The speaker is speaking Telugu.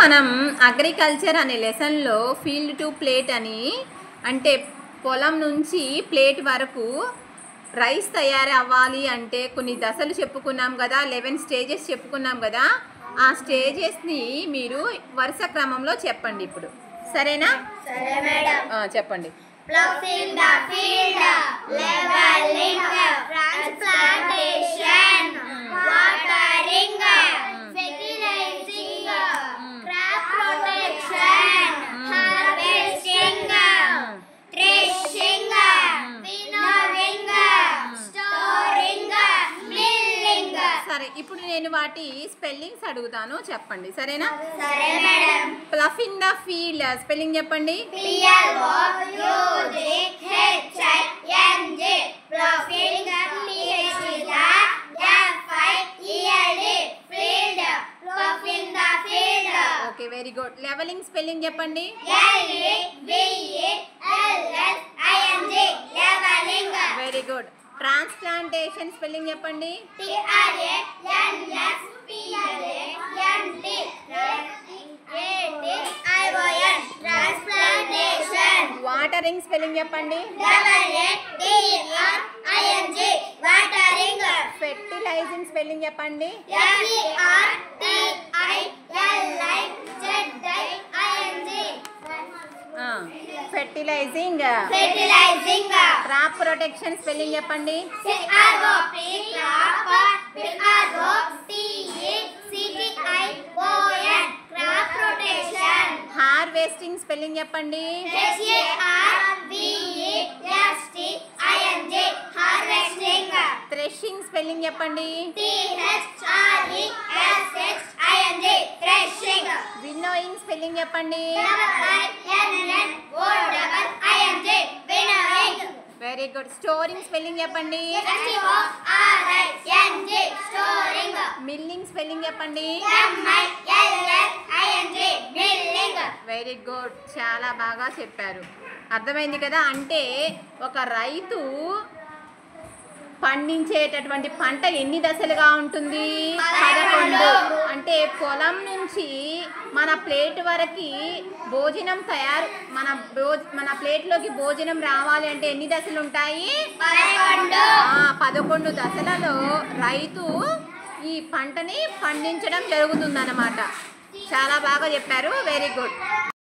మనం అగ్రికల్చర్ అనే లెసన్లో ఫీల్డ్ టు ప్లేట్ అని అంటే పొలం నుంచి ప్లేట్ వరకు రైస్ తయారు అవ్వాలి అంటే కొన్ని దశలు చెప్పుకున్నాం కదా, 11 స్టేజెస్ చెప్పుకున్నాం కదా. ఆ స్టేజెస్ని మీరు వరుస క్రమంలో చెప్పండి ఇప్పుడు, సరేనా? సరే మేడం. చెప్పండి. Ploughing the field, leveling, transplantation, watering, fertilizing, crop protection, harvesting, threshing, winnowing, storing, milling. సరే, ఇప్పుడు నేను వాటి స్పెల్లింగ్స్ అడుగుతాను, చెప్పండి, సరేనా? సరే madam. Ploughing the field spelling చెప్పండి. PLOUGHING, ploughing, field, ploughing the field. Okay, very good. Levelling spelling చెప్పండి. LEVELING, leveling. Very good. Transplantation spelling చెప్పండి. TRANSPLANTATION, transplantation. వాటరింగ్ స్పెల్లింగ్ చెప్పండి. WATERING, watering. ఫెర్టిలైజింగ్ స్పెల్లింగ్ చెప్పండి. FERTILIZING, fertilising. Crop protection spelling చెప్పండి. crop protection. హార్వెస్టింగ్ స్పెల్లింగ్ చెప్పండి. HARVESTING, harvesting. థ్రెషింగ్ స్పెల్లింగ్ చెప్పండి. THRESHING, threshing. విన్నోయింగ్ స్పెల్లింగ్ చెప్పండి. WINNOWING, very good. Storing spelling చెప్పండి. STORING, storing. మిల్లింగ్ స్పెల్లింగ్ చెప్పండి. MILLING, milling. వెరీ గుడ్, చాలా బాగా చెప్పారు. అర్థమైంది కదా? అంటే ఒక రైతు పండించేటటువంటి పంట ఎన్ని దశలుగా ఉంటుంది? 11. అంటే పొలం నుంచి మన ప్లేట్ వరకు భోజనం తయారు, మన ప్లేట్లోకి భోజనం రావాలి అంటే ఎన్ని దశలు ఉంటాయి? 11 దశలలో రైతు ఈ పంటని పండించడం జరుగుతుందన్నమాట. చాలా బాగా చెప్పారు, వెరీ గుడ్.